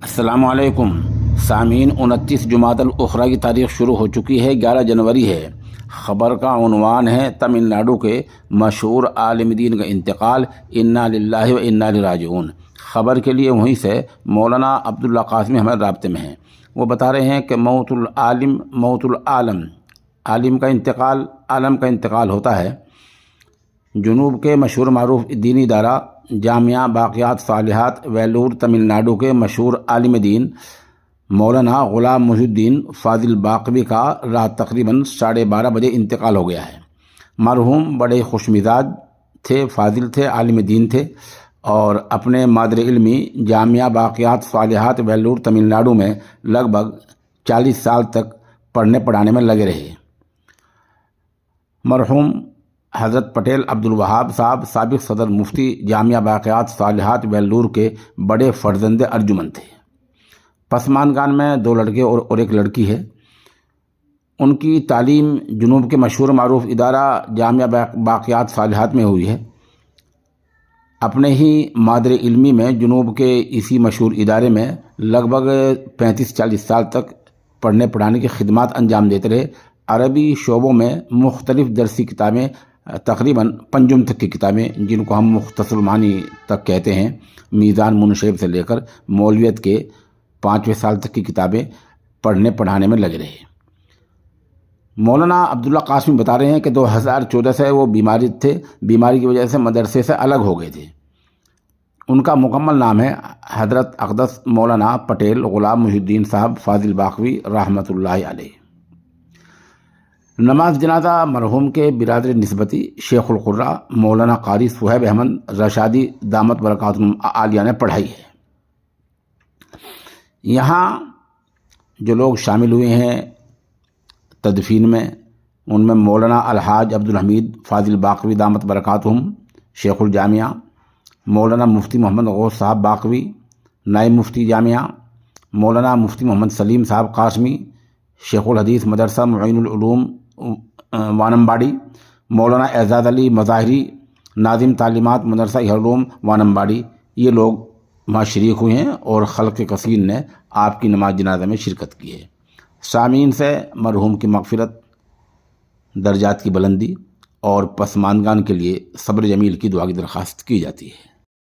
السلام علیکم سامعین، 29 جمادی الاخری کی تاریخ شروع ہو چکی ہے، 11 جنوری ہے۔ خبر کا عنوان ہے تمل ناڈو کے مشہور عالم دین کا انتقال، انا للہ و انا الیہ راجعون۔ خبر کے لیے وہیں سے مولانا عبداللہ قاسمی ہمارے رابطے میں ہیں۔ وہ بتا رہے ہیں کہ موت العالم موت العالم، عالم کا انتقال عالم کا انتقال ہوتا ہے۔ جنوب کے مشہور معروف دینی ادارہ جامعہ باقیات صالحات ویلور تمل ناڈو کے مشہور عالم دین مولانا غلام محی الدین فاضل باقوی کا رات تقریباً 12:30 بجے انتقال ہو گیا ہے۔ مرحوم بڑے خوش مزاج تھے، فاضل تھے، عالم دین تھے اور اپنے مادر علمی جامعہ باقیات صالحات ویلور تمل ناڈو میں لگ بھگ 40 سال تک پڑھنے پڑھانے میں لگے رہے۔ مرحوم حضرت پٹیل عبدالوہاب صاحب سابق صدر مفتی جامعہ باقیات صالحات ویلور کے بڑے فرزند ارجمند تھے۔ پسماندگان میں 2 لڑکے اور 1 لڑکی ہے۔ ان کی تعلیم جنوب کے مشہور معروف ادارہ جامعہ باقیات صالحات میں ہوئی ہے۔ اپنے ہی مادر علمی میں جنوب کے اسی مشہور ادارے میں لگ بھگ 35-40 سال تک پڑھنے پڑھانے کی خدمات انجام دیتے رہے۔ عربی شعبوں میں مختلف درسی کتابیں، تقریباً 5 تک کی کتابیں جن کو ہم مختصر المعانی تک کہتے ہیں، میزان منشیب سے لے کر مولویت کے 5ویں سال تک کی کتابیں پڑھنے پڑھانے میں لگے رہے۔ مولانا عبداللہ قاسمی بتا رہے ہیں کہ 2014 سے وہ بیماری کی وجہ سے مدرسے سے الگ ہو گئے تھے۔ ان کا مکمل نام ہے حضرت اقدس مولانا پٹیل غلام محی الدین صاحب فاضل باقوی رحمۃ اللہ علیہ۔ نماز جنازہ مرحوم کے برادر نسبتی شیخ القراء مولانا قاری صہیب احمد رشادی دامت برکاتہم عالیہ نے پڑھائی ہے۔ یہاں جو لوگ شامل ہوئے ہیں تدفین میں، ان میں مولانا الحاج عبدالحمید فاضل باقوی دامت برکاتہم شیخ الجامعہ، مولانا مفتی محمد غوث صاحب باقوی نائب مفتی جامعہ، مولانا مفتی محمد سلیم صاحب قاسمی شیخ الحدیث مدرسہ معین العلوم وانمباڑی، مولانا اعزاز علی مظاہری ناظم تعلیمات مدرسہ علوم وانمباڑی، یہ لوگ وہاں شریک ہوئے ہیں اور خلق کثیر نے آپ کی نماز جنازہ میں شرکت کی ہے۔ سامعین سے مرحوم کی مغفرت، درجات کی بلندی اور پسماندگان کے لیے صبر جمیل کی دعا کی درخواست کی جاتی ہے۔